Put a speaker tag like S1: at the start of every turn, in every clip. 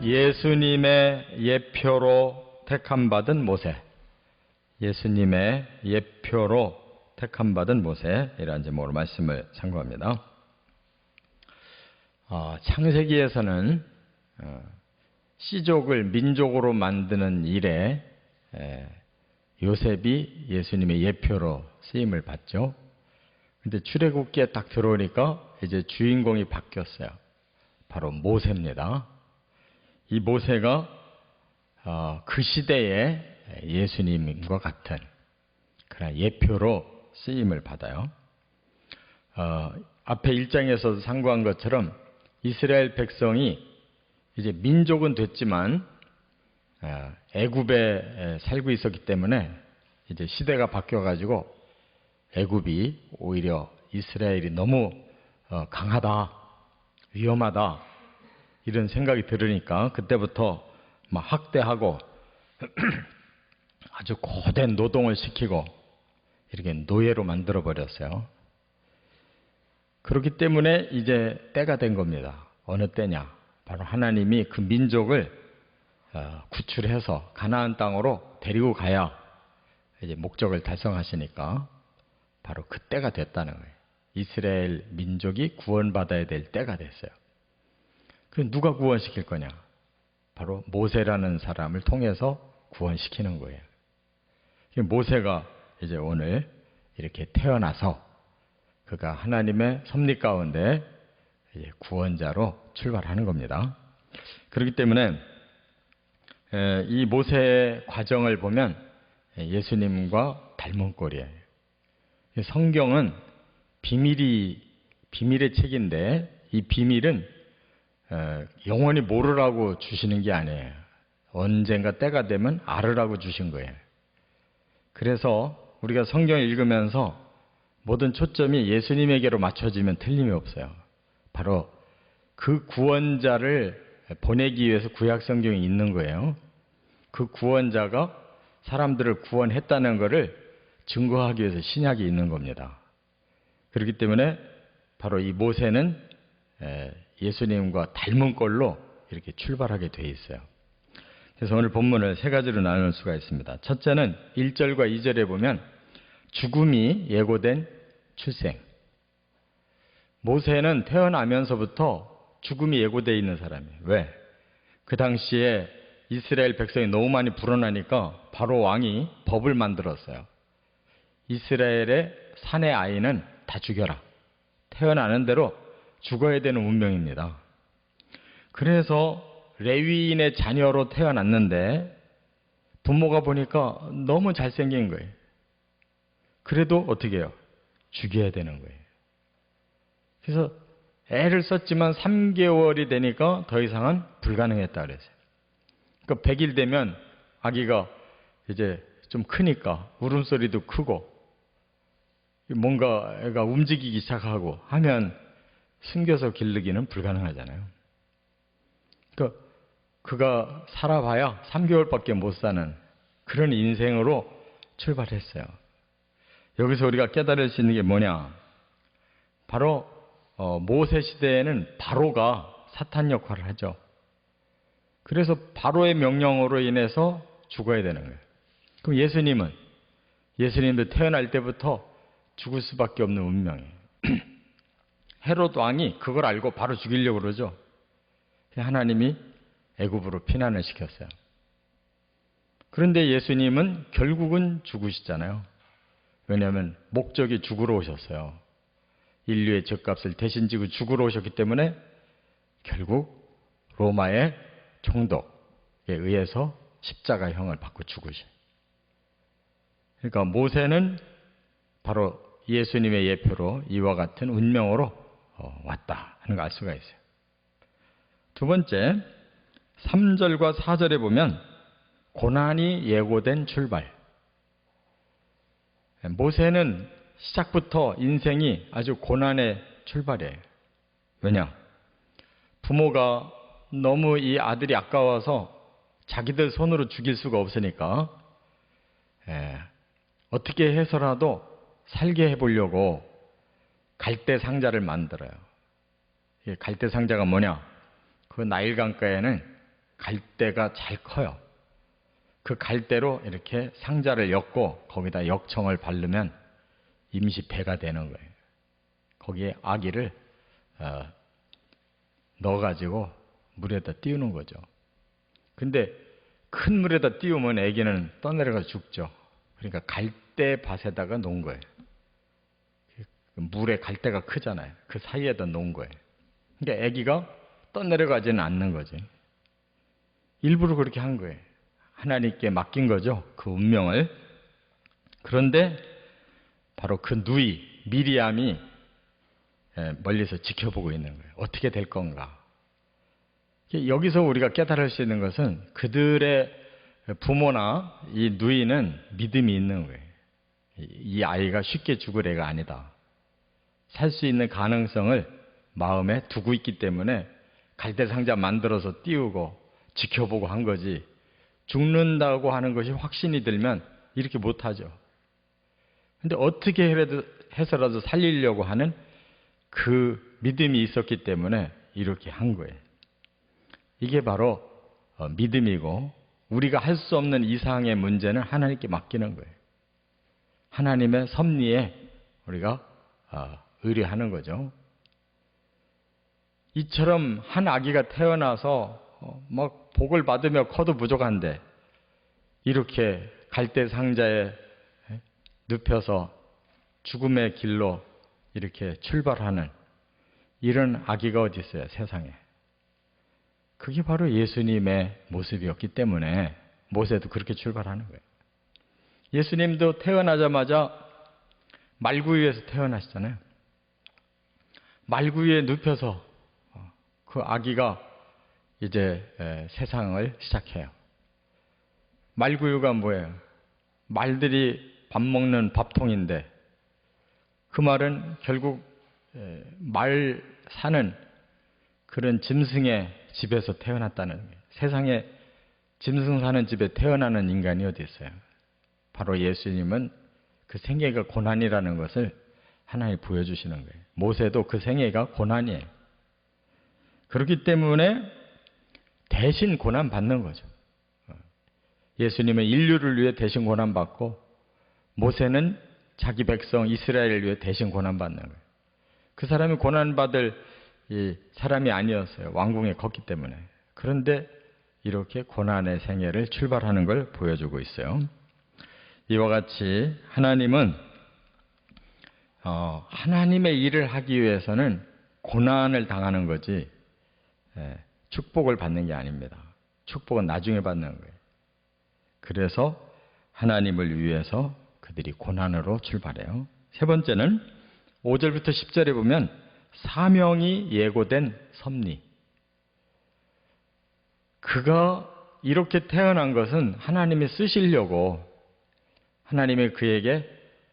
S1: 예수님의 예표로 택함받은 모세. 예수님의 예표로 택함받은 모세이라는 제목으로 말씀을 상고합니다. 창세기에서는 씨족을 민족으로 만드는 일에 요셉이 예수님의 예표로 쓰임을 받죠. 근데 출애굽기에 딱 들어오니까 이제 주인공이 바뀌었어요. 바로 모세입니다. 이 모세가 그 시대에 예수님과 같은 그런 예표로 쓰임을 받아요. 앞에 1장에서도 상고한 것처럼 이스라엘 백성이 이제 민족은 됐지만 애굽에 살고 있었기 때문에 이제 시대가 바뀌어가지고 애굽이 오히려 이스라엘이 너무 강하다, 위험하다 이런 생각이 들으니까 그때부터 막 학대하고 아주 고된 노동을 시키고 이렇게 노예로 만들어 버렸어요. 그렇기 때문에 이제 때가 된 겁니다. 어느 때냐? 바로 하나님이 그 민족을 구출해서 가나안 땅으로 데리고 가야 이제 목적을 달성하시니까 바로 그 때가 됐다는 거예요. 이스라엘 민족이 구원받아야 될 때가 됐어요. 그 누가 구원시킬 거냐? 바로 모세라는 사람을 통해서 구원시키는 거예요. 모세가 이제 오늘 이렇게 태어나서 그가 하나님의 섭리 가운데 이제 구원자로 출발하는 겁니다. 그렇기 때문에 이 모세의 과정을 보면 예수님과 닮은 꼴이에요. 성경은 비밀의 책인데 이 비밀은 영원히 모르라고 주시는 게 아니에요. 언젠가 때가 되면 알으라고 주신 거예요. 그래서 우리가 성경을 읽으면서 모든 초점이 예수님에게로 맞춰지면 틀림이 없어요. 바로 그 구원자를 보내기 위해서 구약 성경이 있는 거예요. 그 구원자가 사람들을 구원했다는 것을 증거하기 위해서 신약이 있는 겁니다. 그렇기 때문에 바로 이 모세는 예수님과 닮은 꼴로 이렇게 출발하게 돼 있어요. 그래서 오늘 본문을 세 가지로 나눌 수가 있습니다. 첫째는 1절과 2절에 보면 죽음이 예고된 출생. 모세는 태어나면서부터 죽음이 예고되어 있는 사람이에요. 왜? 그 당시에 이스라엘 백성이 너무 많이 불어나니까 바로 왕이 법을 만들었어요. 이스라엘의 사내 아이는 다 죽여라. 태어나는 대로 죽어야 되는 운명입니다. 그래서 레위인의 자녀로 태어났는데 부모가 보니까 너무 잘생긴 거예요. 그래도 어떻게 해요? 죽여야 되는 거예요. 그래서 애를 썼지만 3개월이 되니까 더 이상은 불가능했다 그랬어요. 그러니까 100일 되면 아기가 이제 좀 크니까 울음소리도 크고 뭔가 애가 움직이기 시작하고 하면 숨겨서 기르기는 불가능하잖아요. 그러니까 그가 살아봐야 3개월밖에 못 사는 그런 인생으로 출발했어요. 여기서 우리가 깨달을 수 있는 게 뭐냐? 바로 모세 시대에는 바로가 사탄 역할을 하죠. 그래서 바로의 명령으로 인해서 죽어야 되는 거예요. 그럼 예수님도 태어날 때부터 죽을 수밖에 없는 운명이에요. 헤롯 왕이 그걸 알고 바로 죽이려고 그러죠. 하나님이 애굽으로 피난을 시켰어요. 그런데 예수님은 결국은 죽으시잖아요. 왜냐하면 목적이 죽으러 오셨어요. 인류의 죗값을 대신 지고 죽으러 오셨기 때문에 결국 로마의 총독에 의해서 십자가형을 받고 죽으셔요. 그러니까 모세는 바로 예수님의 예표로 이와 같은 운명으로 왔다 하는 걸 알 수가 있어요. 두 번째, 3절과 4절에 보면 고난이 예고된 출발. 모세는 시작부터 인생이 아주 고난의 출발이에요. 왜냐? 부모가 너무 이 아들이 아까워서 자기들 손으로 죽일 수가 없으니까 어떻게 해서라도 살게 해보려고 갈대 상자를 만들어요. 갈대 상자가 뭐냐? 그 나일 강가에는 갈대가 잘 커요. 그 갈대로 이렇게 상자를 엮고 거기다 역청을 바르면 임시 배가 되는 거예요. 거기에 아기를 넣어가지고 물에다 띄우는 거죠. 근데 큰 물에다 띄우면 아기는 떠내려가 죽죠. 그러니까 갈대밭에다가 놓은 거예요. 물에 갈대가 크잖아요. 그 사이에다 놓은 거예요. 그러니까 아기가 떠내려가지는 않는 거지. 일부러 그렇게 한 거예요. 하나님께 맡긴 거죠. 그 운명을. 그런데 바로 그 누이 미리암이 멀리서 지켜보고 있는 거예요. 어떻게 될 건가. 여기서 우리가 깨달을 수 있는 것은 그들의 부모나 이 누이는 믿음이 있는 거예요. 이 아이가 쉽게 죽을 애가 아니다. 살 수 있는 가능성을 마음에 두고 있기 때문에 갈대상자 만들어서 띄우고 지켜보고 한 거지, 죽는다고 하는 것이 확신이 들면 이렇게 못하죠. 근데 어떻게 해서라도 살리려고 하는 그 믿음이 있었기 때문에 이렇게 한 거예요. 이게 바로 믿음이고, 우리가 할 수 없는 이상의 문제는 하나님께 맡기는 거예요. 하나님의 섭리에 우리가 의뢰하는 거죠. 이처럼 한 아기가 태어나서 막 복을 받으며 커도 부족한데 이렇게 갈대 상자에 눕혀서 죽음의 길로 이렇게 출발하는 이런 아기가 어디 있어요, 세상에. 그게 바로 예수님의 모습이었기 때문에 모세도 그렇게 출발하는 거예요. 예수님도 태어나자마자 말구유에서 태어나시잖아요. 말구유에 눕혀서 그 아기가 이제 세상을 시작해요. 말구유가 뭐예요? 말들이 밥 먹는 밥통인데, 그 말은 결국 말 사는 그런 짐승의 집에서 태어났다는 거예요. 세상에 짐승 사는 집에 태어나는 인간이 어디 있어요? 바로 예수님은 그 생애가 고난이라는 것을 하나님 보여주시는 거예요. 모세도 그 생애가 고난이에요. 그렇기 때문에 대신 고난받는 거죠. 예수님은 인류를 위해 대신 고난받고, 모세는 자기 백성 이스라엘을 위해 대신 고난받는 거예요. 그 사람이 고난받을 사람이 아니었어요. 왕궁에 걷기 때문에. 그런데 이렇게 고난의 생애를 출발하는 걸 보여주고 있어요. 이와 같이 하나님은 하나님의 일을 하기 위해서는 고난을 당하는 거지 축복을 받는 게 아닙니다. 축복은 나중에 받는 거예요. 그래서 하나님을 위해서 그들이 고난으로 출발해요. 세 번째는 5절부터 10절에 보면 사명이 예고된 섭리. 그가 이렇게 태어난 것은 하나님이 쓰시려고 하나님이 그에게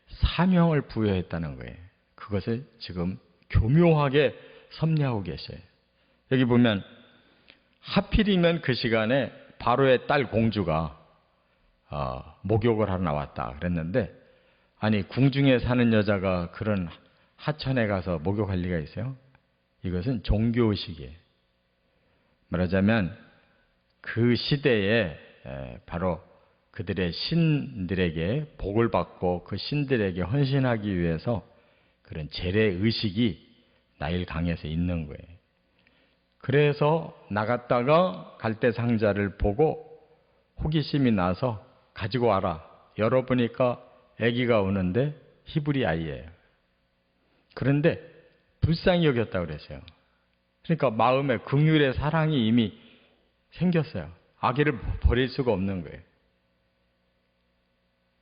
S1: 사명을 부여했다는 거예요. 그것을 지금 교묘하게 섭리하고 계셔요. 여기 보면 하필이면 그 시간에 바로의 딸 공주가 목욕을 하러 나왔다 그랬는데, 아니 궁중에 사는 여자가 그런 하천에 가서 목욕할 리가 있어요? 이것은 종교의식이에요. 말하자면 그 시대에 바로 그들의 신들에게 복을 받고 그 신들에게 헌신하기 위해서 그런 재래의식이 나일 강에서 있는 거예요. 그래서 나갔다가 갈대상자를 보고 호기심이 나서 가지고 와라. 열어보니까 아기가 오는데 히브리 아이예요. 그런데 불쌍히 여겼다고 그랬어요. 그러니까 마음에 긍휼의 사랑이 이미 생겼어요. 아기를 버릴 수가 없는 거예요.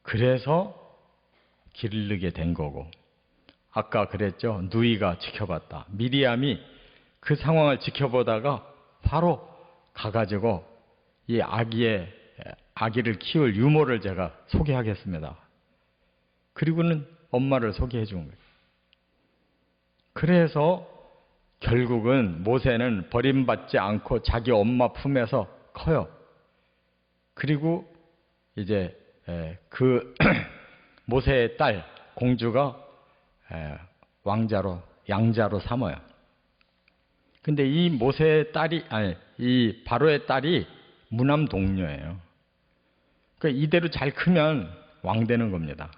S1: 그래서 기르게 된 거고, 아까 그랬죠. 누이가 지켜봤다. 미리암이 그 상황을 지켜보다가 바로 가가지고 이 아기를 키울 유모를 제가 소개하겠습니다. 그리고는 엄마를 소개해 준 거예요. 그래서 결국은 모세는 버림받지 않고 자기 엄마 품에서 커요. 그리고 이제 그 모세의 딸 공주가 왕자로, 양자로 삼아요. 근데 이 모세의 딸이, 아니, 이 바로의 딸이 무남 동료예요. 그러니까 이대로 잘 크면 왕 되는 겁니다.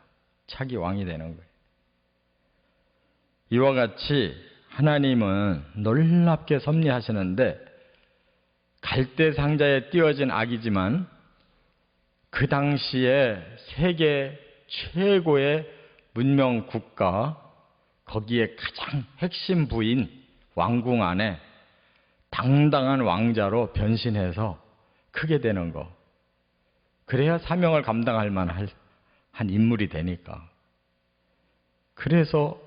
S1: 차기 왕이 되는 거예요. 이와 같이 하나님은 놀랍게 섭리하시는데 갈대 상자에 띄어진 아기지만 그 당시에 세계 최고의 문명 국가, 거기에 가장 핵심 부인 왕궁 안에 당당한 왕자로 변신해서 크게 되는 거. 그래야 사명을 감당할 만한 인물이 되니까. 그래서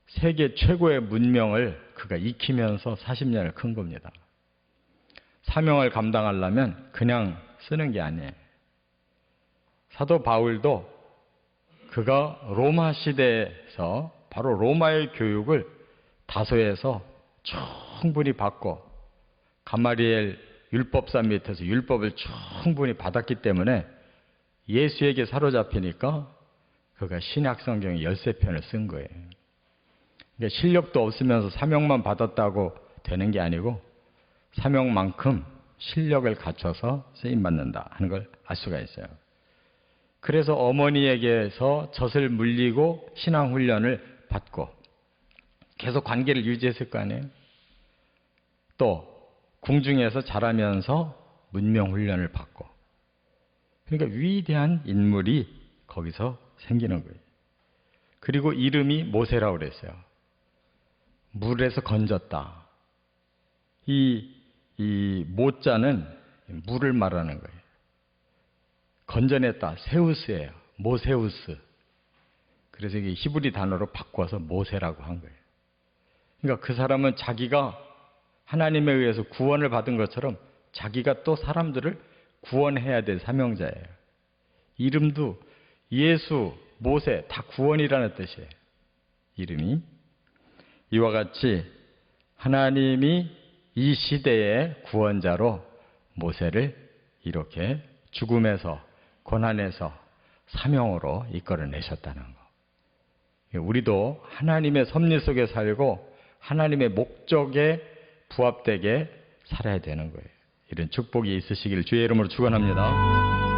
S1: 세계 최고의 문명을 그가 익히면서 40년을 큰 겁니다. 사명을 감당하려면 그냥 쓰는 게 아니에요. 사도 바울도 그가 로마 시대에서 바로 로마의 교육을 다소에서 충분히 받고 가마리엘 율법사 밑에서 율법을 충분히 받았기 때문에 예수에게 사로잡히니까 그가 신약성경 13편을 쓴 거예요. 그러니까 실력도 없으면서 사명만 받았다고 되는 게 아니고 사명만큼 실력을 갖춰서 쓰임받는다 하는 걸 알 수가 있어요. 그래서 어머니에게서 젖을 물리고 신앙훈련을 받고 계속 관계를 유지했을 거 아니에요. 또 궁중에서 자라면서 문명훈련을 받고, 그러니까 위대한 인물이 거기서 생기는 거예요. 그리고 이름이 모세라고 그랬어요. 물에서 건졌다. 이 모자는 물을 말하는 거예요. 건져냈다. 세우스예요. 모세우스. 그래서 이게 히브리 단어로 바꿔서 모세라고 한 거예요. 그러니까 그 사람은 자기가 하나님에 의해서 구원을 받은 것처럼 자기가 또 사람들을 구원해야 될 사명자예요. 이름도 예수, 모세 다 구원이라는 뜻이에요. 이름이. 이와 같이 하나님이 이 시대의 구원자로 모세를 이렇게 죽음에서 고난에서 사명으로 이끌어내셨다는 거. 우리도 하나님의 섭리 속에 살고 하나님의 목적에 부합되게 살아야 되는 거예요. 이런 축복이 있으시기를 주의 이름으로 축원합니다.